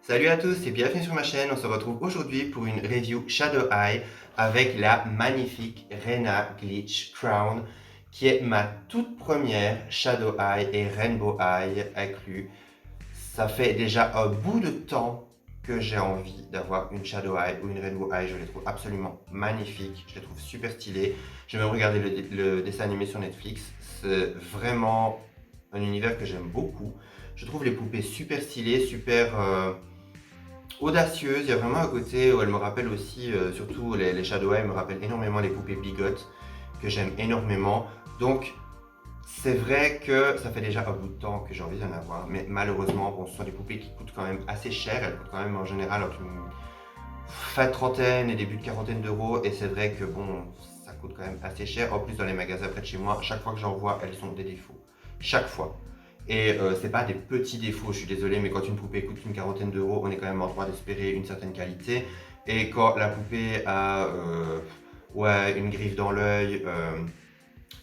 Salut à tous et bienvenue sur ma chaîne. On se retrouve aujourd'hui pour une review Shadow Eye avec la magnifique Rena Glitch Crown qui est ma toute première Shadow Eye et Rainbow Eye inclus. Ça fait déjà un bout de temps que j'ai envie d'avoir une Shadow Eye ou une Rainbow Eye. Je les trouve absolument magnifiques. Je les trouve super stylées. J'ai même regardé le dessin animé sur Netflix. C'est vraiment un univers que j'aime beaucoup. Je trouve les poupées super stylées, super audacieuse. Il y a vraiment un côté où elle me rappelle aussi, surtout les Shadow Eye me rappellent énormément les poupées Bigot que j'aime énormément. Donc c'est vrai que ça fait déjà un bout de temps que j'ai envie d'en avoir, mais malheureusement, bon, ce sont des poupées qui coûtent quand même assez cher. Elles coûtent quand même en général entre une fin de trentaine et début de quarantaine d'euros, et c'est vrai que bon, ça coûte quand même assez cher. En plus, dans les magasins près de chez moi, chaque fois que j'en vois, elles ont des défauts. Chaque fois. Et c'est pas des petits défauts, je suis désolé, mais quand une poupée coûte une quarantaine d'euros, on est quand même en droit d'espérer une certaine qualité. Et quand la poupée a ouais, une griffe dans l'œil,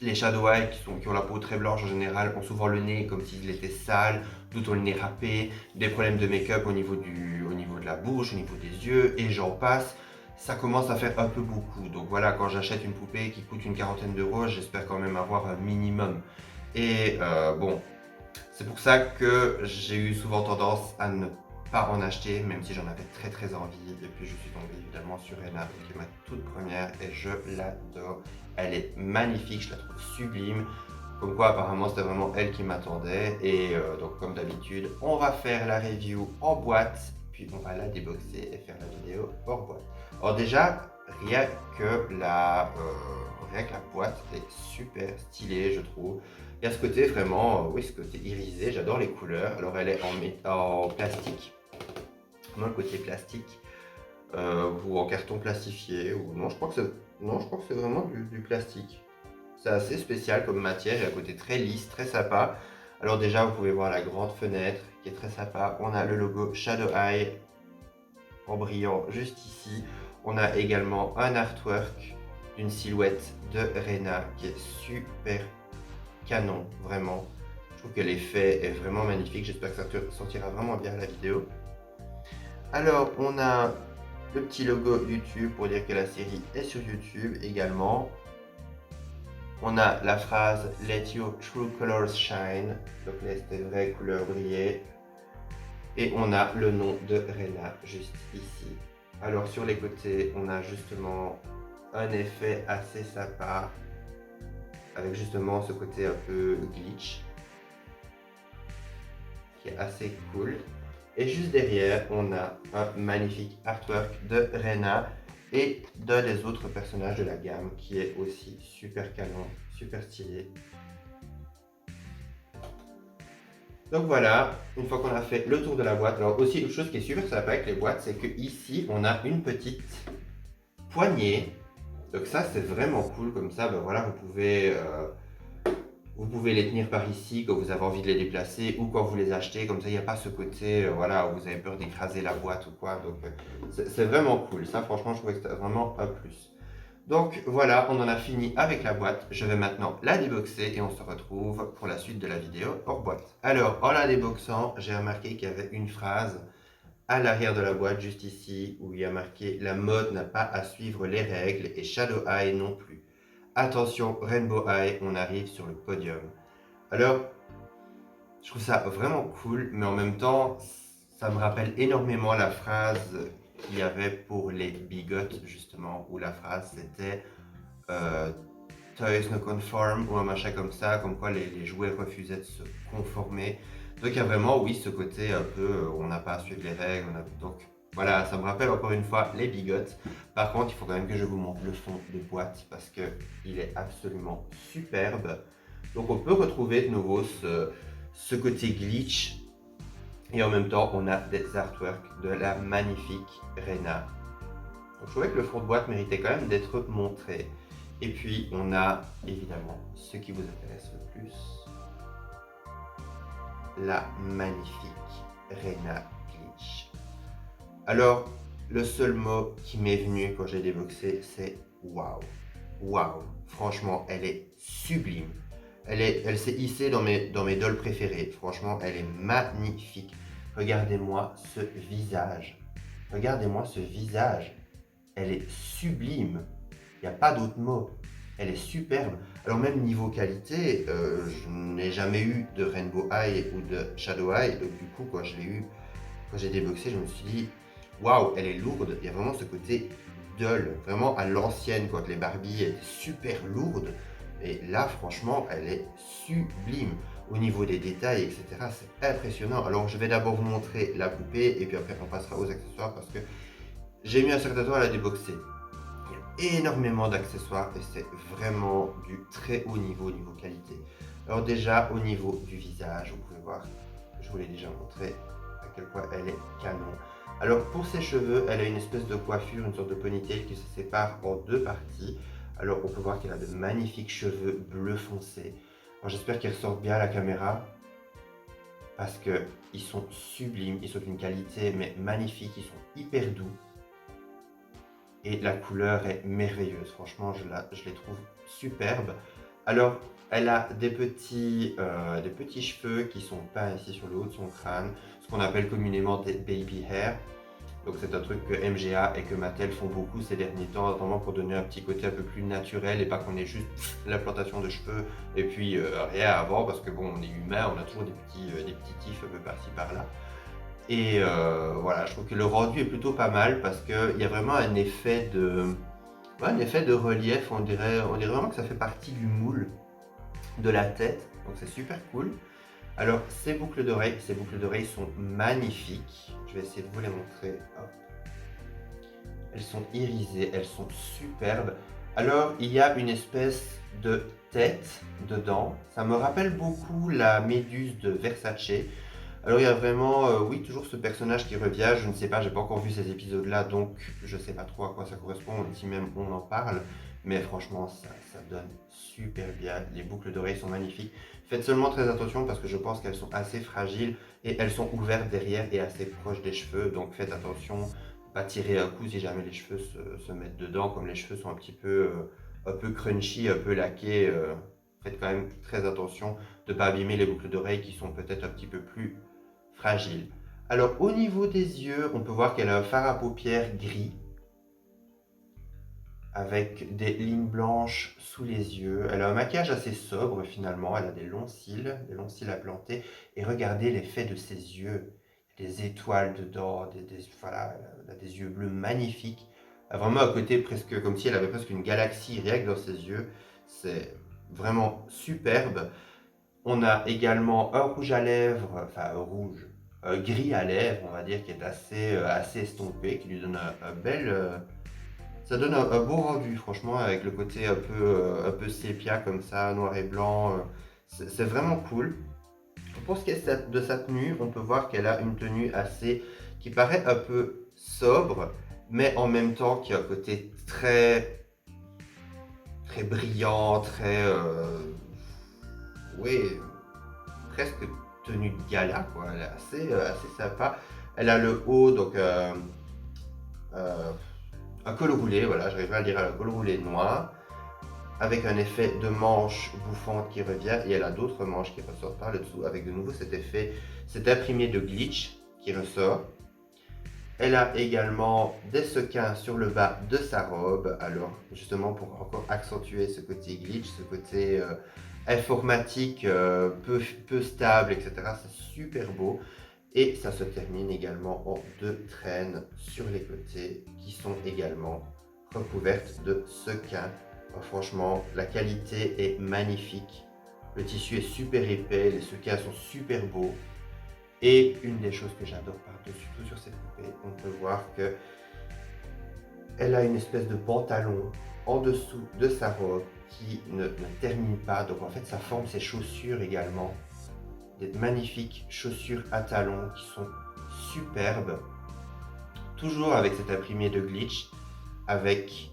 les Shadow Eye qui ont la peau très blanche en général ont souvent le nez comme s'il était sale, d'autres ont le nez râpé, des problèmes de make-up au niveau de la bouche, au niveau des yeux, et j'en passe. Ça commence à faire un peu beaucoup. Donc voilà, quand j'achète une poupée qui coûte une quarantaine d'euros, j'espère quand même avoir un minimum. Et bon, c'est pour ça que j'ai eu souvent tendance à ne pas en acheter, même si j'en avais très envie. Et puis je suis tombé évidemment sur Rena, qui est ma toute première, et je l'adore. Elle est magnifique, je la trouve sublime. Comme quoi apparemment c'était vraiment elle qui m'attendait. Et donc comme d'habitude, on va faire la review en boîte, puis on va la déboxer et faire la vidéo hors boîte. Alors déjà, rien que la boîte est super stylée, je trouve. Il y a ce côté vraiment, oui, ce côté irisé, j'adore les couleurs. Alors elle est en plastique, vraiment le côté plastique, ou en carton plastifié, ou non, je crois que c'est vraiment du plastique. C'est assez spécial comme matière, et un côté très lisse, très sympa. Alors déjà, vous pouvez voir la grande fenêtre qui est très sympa. On a le logo Shadow Eye en brillant juste ici. On a également un artwork d'une silhouette de Rena qui est super canon, vraiment. Je trouve que l'effet est vraiment magnifique. J'espère que ça sortira vraiment bien à la vidéo. Alors, on a le petit logo YouTube pour dire que la série est sur YouTube également. On a la phrase Let your true colors shine, donc laisse tes vraies couleurs briller. Et on a le nom de Rena juste ici. Alors sur les côtés, on a justement un effet assez sympa avec justement ce côté un peu glitch qui est assez cool. Et juste derrière, on a un magnifique artwork de Rena et d'un des autres personnages de la gamme qui est aussi super canon, super stylé. Donc voilà, une fois qu'on a fait le tour de la boîte, alors aussi une chose qui est super sympa avec les boîtes, c'est que ici on a une petite poignée. Donc ça c'est vraiment cool, comme ça ben voilà, vous pouvez les tenir par ici quand vous avez envie de les déplacer ou quand vous les achetez, comme ça il n'y a pas ce côté voilà, où vous avez peur d'écraser la boîte ou quoi. Donc c'est vraiment cool, ça franchement je trouvais que c'était vraiment un plus. Donc voilà, on en a fini avec la boîte. Je vais maintenant la déboxer et on se retrouve pour la suite de la vidéo hors boîte. Alors, en la déboxant, j'ai remarqué qu'il y avait une phrase à l'arrière de la boîte, juste ici, où il y a marqué « La mode n'a pas à suivre les règles et Shadow Eye non plus. Attention, Rainbow Eye, on arrive sur le podium. » Alors, je trouve ça vraiment cool, mais en même temps, ça me rappelle énormément la phrase qu'il y avait pour les bigots, justement, où la phrase c'était Toys no conform ou un machin comme ça, comme quoi les jouets refusaient de se conformer. Donc il y a vraiment, oui, ce côté un peu, on n'a pas à suivre les règles. Donc voilà, ça me rappelle encore une fois les bigots. Par contre, il faut quand même que je vous montre le fond de boîte parce qu'il est absolument superbe. Donc on peut retrouver de nouveau ce côté glitch. Et en même temps, on a des artworks de la magnifique Rena. Donc, je trouvais que le fond de boîte méritait quand même d'être montré. Et puis, on a évidemment ce qui vous intéresse le plus, la magnifique Rena Glitch. Alors, le seul mot qui m'est venu quand j'ai déboxé, c'est waouh. Waouh. Franchement, elle est sublime. Elle s'est hissée dans mes dolls préférés. Franchement, elle est magnifique. Regardez-moi ce visage. Regardez-moi ce visage. Elle est sublime. Il n'y a pas d'autre mot. Elle est superbe. Alors même niveau qualité, je n'ai jamais eu de Rainbow Eye ou de Shadow Eye. Donc du coup, quand je l'ai eu, quand j'ai déboxé, je me suis dit, waouh, elle est lourde. Il y a vraiment ce côté dull, vraiment à l'ancienne, quand les Barbie étaient super lourdes. Et là, franchement, elle est sublime. Au niveau des détails, etc., c'est impressionnant. Alors, je vais d'abord vous montrer la poupée et puis après, on passera aux accessoires parce que j'ai mis un certain temps à la déboxer. Il y a énormément d'accessoires et c'est vraiment du très haut niveau qualité. Alors déjà, au niveau du visage, vous pouvez voir, je vous l'ai déjà montré à quel point elle est canon. Alors pour ses cheveux, elle a une espèce de coiffure, une sorte de ponytail qui se sépare en deux parties. Alors on peut voir qu'elle a de magnifiques cheveux bleu foncé. Alors j'espère qu'ils ressortent bien à la caméra parce qu'ils sont sublimes, ils sont d'une qualité mais magnifique, ils sont hyper doux. Et la couleur est merveilleuse, franchement je les trouve superbes. Alors elle a des petits cheveux qui sont peints ici sur le haut de son crâne, ce qu'on appelle communément des baby hair. Donc c'est un truc que MGA et que Mattel font beaucoup ces derniers temps, notamment pour donner un petit côté un peu plus naturel et pas qu'on ait juste l'implantation de cheveux et puis rien avant, parce que bon, on est humain, on a toujours des petits tifs un peu par-ci par-là. Et voilà, je trouve que le rendu est plutôt pas mal parce qu'il y a vraiment ouais, un effet de relief, on dirait vraiment que ça fait partie du moule de la tête, donc c'est super cool. Alors ces boucles d'oreilles sont magnifiques, je vais essayer de vous les montrer. Hop. Elles sont irisées, elles sont superbes. Alors il y a une espèce de tête dedans, ça me rappelle beaucoup la méduse de Versace. Alors il y a vraiment, oui, toujours ce personnage qui revient, je ne sais pas, j'ai pas encore vu ces épisodes-là, donc je sais pas trop à quoi ça correspond, si même on en parle, mais franchement, ça donne super bien, les boucles d'oreilles sont magnifiques. Faites seulement très attention parce que je pense qu'elles sont assez fragiles et elles sont ouvertes derrière et assez proches des cheveux, donc faites attention, pas tirer un coup si jamais les cheveux se mettent dedans, comme les cheveux sont un peu crunchy, un peu laqués, faites quand même très attention de ne pas abîmer les boucles d'oreilles qui sont peut-être un petit peu plus fragile. Alors au niveau des yeux, on peut voir qu'elle a un fard à paupières gris avec des lignes blanches sous les yeux. Elle a un maquillage assez sobre finalement, elle a des longs cils à planter. Et regardez l'effet de ses yeux, des étoiles dedans, voilà, elle a des yeux bleus magnifiques. Elle a vraiment un côté presque comme si elle avait presque une galaxie rien que dans ses yeux. C'est vraiment superbe. On a également un rouge à lèvres, enfin un rouge, gris à lèvres, on va dire, qui est assez estompé, qui lui donne un bel... ça donne un beau rendu, franchement, avec le côté un peu sépia comme ça, noir et blanc. C'est vraiment cool. Pour ce qui est de sa tenue, on peut voir qu'elle a une tenue qui paraît un peu sobre, mais en même temps qui a un côté très brillant, oui, presque tenue de gala, quoi. Elle est assez sympa. Elle a le haut, donc euh, un col roulé, voilà, j'arrive à le dire, un col roulé noir, avec un effet de manche bouffante qui revient, et elle a d'autres manches qui ressortent par le dessous, avec de nouveau cet effet, cet imprimé de glitch qui ressort. Elle a également des sequins sur le bas de sa robe, alors justement pour encore accentuer ce côté glitch, ce côté informatique peu stable, etc. C'est super beau. Et ça se termine également en deux traînes sur les côtés qui sont également recouvertes de sequins. Franchement, la qualité est magnifique. Le tissu est super épais, les sequins sont super beaux. Et une des choses que j'adore par-dessus tout sur cette poupée, on peut voir que elle a une espèce de pantalon en dessous de sa robe qui ne termine pas. Donc en fait, ça forme ses chaussures également. Des magnifiques chaussures à talons qui sont superbes. Toujours avec cet imprimé de glitch, avec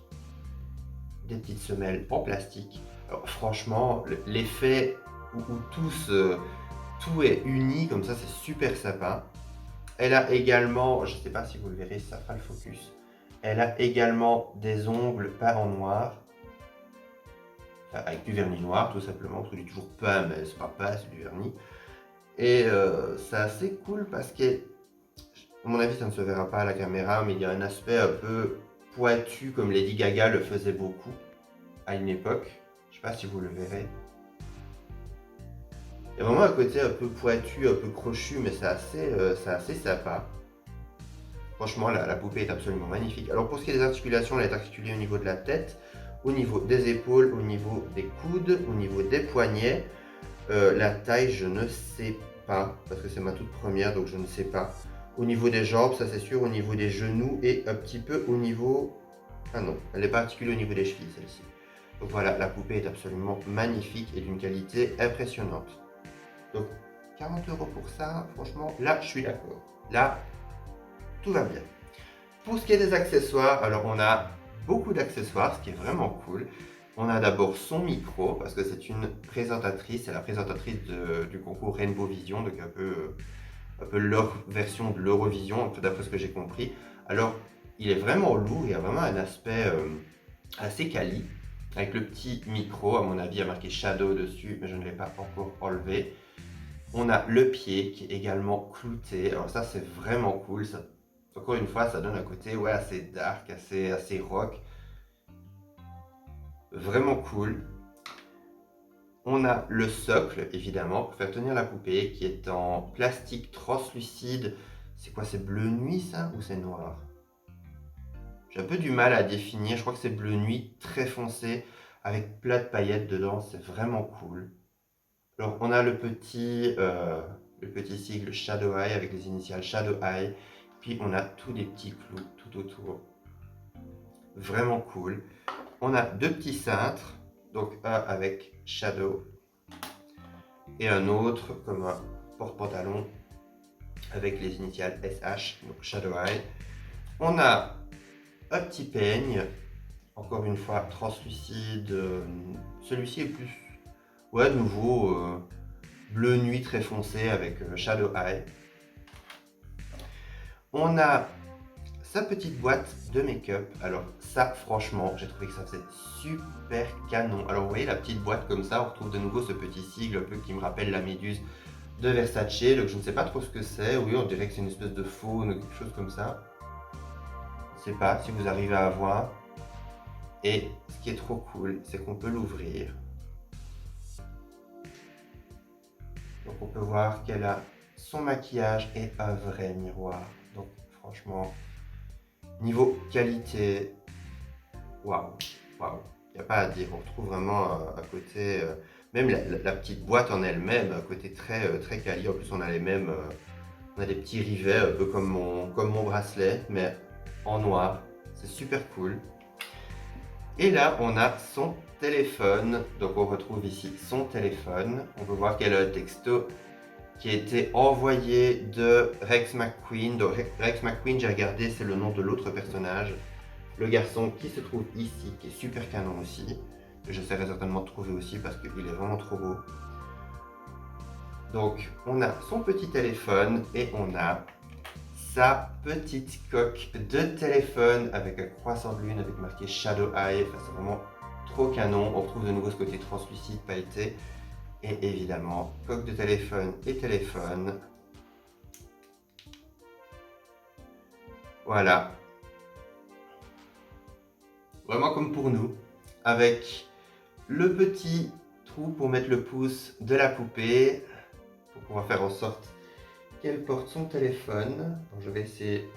des petites semelles en plastique. Alors franchement, l'effet où tout est uni comme ça, c'est super sympa. Elle a également, je ne sais pas si vous le verrez, ça fera le focus. Elle a également des ongles peints en noir, enfin, avec du vernis noir tout simplement, parce que je dis toujours peint, mais c'est pas peint, c'est du vernis. Et c'est assez cool parce que, à mon avis, ça ne se verra pas à la caméra, mais il y a un aspect un peu pointu comme Lady Gaga le faisait beaucoup à une époque. Je sais pas si vous le verrez. Il y a vraiment un côté un peu pointu, un peu crochu, mais c'est assez sympa. Franchement, la poupée est absolument magnifique. Alors pour ce qui est des articulations, elle est articulée au niveau de la tête, au niveau des épaules, au niveau des coudes, au niveau des poignets. La taille, je ne sais pas, parce que c'est ma toute première, donc je ne sais pas. Au niveau des jambes, ça c'est sûr, au niveau des genoux et un petit peu au niveau... Ah non, elle n'est pas articulée au niveau des chevilles, celle-ci. Donc voilà, la poupée est absolument magnifique et d'une qualité impressionnante. Donc 40 € pour ça, franchement, là je suis d'accord. Là, tout va bien. Pour ce qui est des accessoires, alors on a beaucoup d'accessoires, ce qui est vraiment cool. On a d'abord son micro, parce que c'est une présentatrice, c'est la présentatrice du concours Rainbow Vision, donc un peu leur version de l'Eurovision, d'après ce que j'ai compris. Alors, il est vraiment lourd, il y a vraiment un aspect assez quali, avec le petit micro, à mon avis, il y a marqué Shadow dessus, mais je ne l'ai pas encore enlevé. On a le pied qui est également clouté, alors ça c'est vraiment cool, ça, encore une fois ça donne un côté ouais, assez dark, assez rock, vraiment cool. On a le socle évidemment pour faire tenir la poupée qui est en plastique translucide. C'est quoi, c'est bleu nuit ça ou c'est noir? J'ai un peu du mal à définir, je crois que c'est bleu nuit très foncé avec plein de paillettes dedans, c'est vraiment cool. Alors on a le petit sigle Shadow Eye avec les initiales Shadow Eye, puis on a tous des petits clous tout autour, vraiment cool. On a deux petits cintres, donc un avec Shadow et un autre comme un porte-pantalon avec les initiales SH, donc Shadow Eye. On a un petit peigne, encore une fois translucide, celui-ci est plus, ouais, nouveau, bleu nuit très foncé avec Shadow Eye. On a sa petite boîte de make-up. Alors ça, franchement, j'ai trouvé que ça faisait super canon. Alors vous voyez la petite boîte comme ça, on retrouve de nouveau ce petit sigle un peu qui me rappelle la méduse de Versace. Donc je ne sais pas trop ce que c'est. Oui, on dirait que c'est une espèce de faune ou quelque chose comme ça. Je ne sais pas si vous arrivez à voir. Et ce qui est trop cool, c'est qu'on peut l'ouvrir. Donc on peut voir qu'elle a son maquillage et un vrai miroir. Donc franchement, niveau qualité, waouh, waouh, il n'y a pas à dire. On retrouve vraiment un côté, même la petite boîte en elle-même, un côté très quali. En plus on a les mêmes, on a des petits rivets, un peu comme mon bracelet, mais en noir. C'est super cool. Et là, on a son téléphone. Donc on retrouve ici son téléphone. On peut voir qu'elle a un texto qui a été envoyé de Rex McQueen. Donc Rex McQueen, j'ai regardé, c'est le nom de l'autre personnage. Le garçon qui se trouve ici, qui est super canon aussi. Que j'essaierai certainement de trouver aussi parce qu'il est vraiment trop beau. Donc on a son petit téléphone et on a sa petite coque de téléphone avec un croissant de lune avec marqué Shadow Eye. Enfin, c'est vraiment trop canon. On retrouve de nouveau ce côté translucide, pailleté. Et évidemment, coque de téléphone et téléphone. Voilà. Vraiment comme pour nous. Avec le petit trou pour mettre le pouce de la poupée. Pour pouvoir faire en sorte qu'elle porte son téléphone. Donc, je vais essayer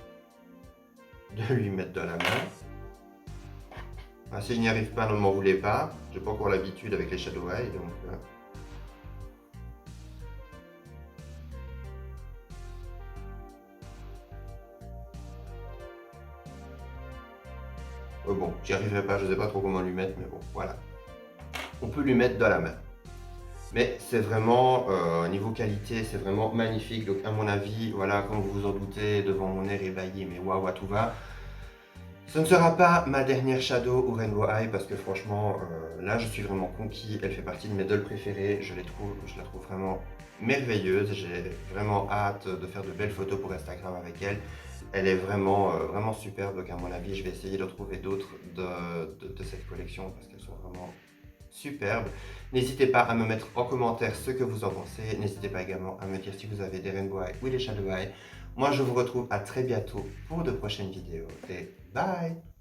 de lui mettre dans la main. Ah, si je n'y arrive pas, ne m'en voulez pas. J'ai pas encore l'habitude avec les Shadow Eye, donc... bon, j'y arriverai pas, je sais pas trop comment lui mettre, mais bon, voilà. On peut lui mettre dans la main. Mais c'est vraiment, niveau qualité, c'est vraiment magnifique. Donc à mon avis, voilà, comme vous vous en doutez, devant mon air ébahi, mais waouh, à tout va. Ce ne sera pas ma dernière Shadow ou Rainbow Eye parce que franchement, là je suis vraiment conquis. Elle fait partie de mes dolls préférées. Je la trouve vraiment merveilleuse. J'ai vraiment hâte de faire de belles photos pour Instagram avec elle. Elle est vraiment, vraiment superbe. Donc à mon avis, je vais essayer de trouver d'autres de cette collection parce qu'elles sont vraiment superbe. N'hésitez pas à me mettre en commentaire ce que vous en pensez. N'hésitez pas également à me dire si vous avez des Rainbow Eye ou des Shadow Eye. Moi, je vous retrouve à très bientôt pour de prochaines vidéos. Et bye!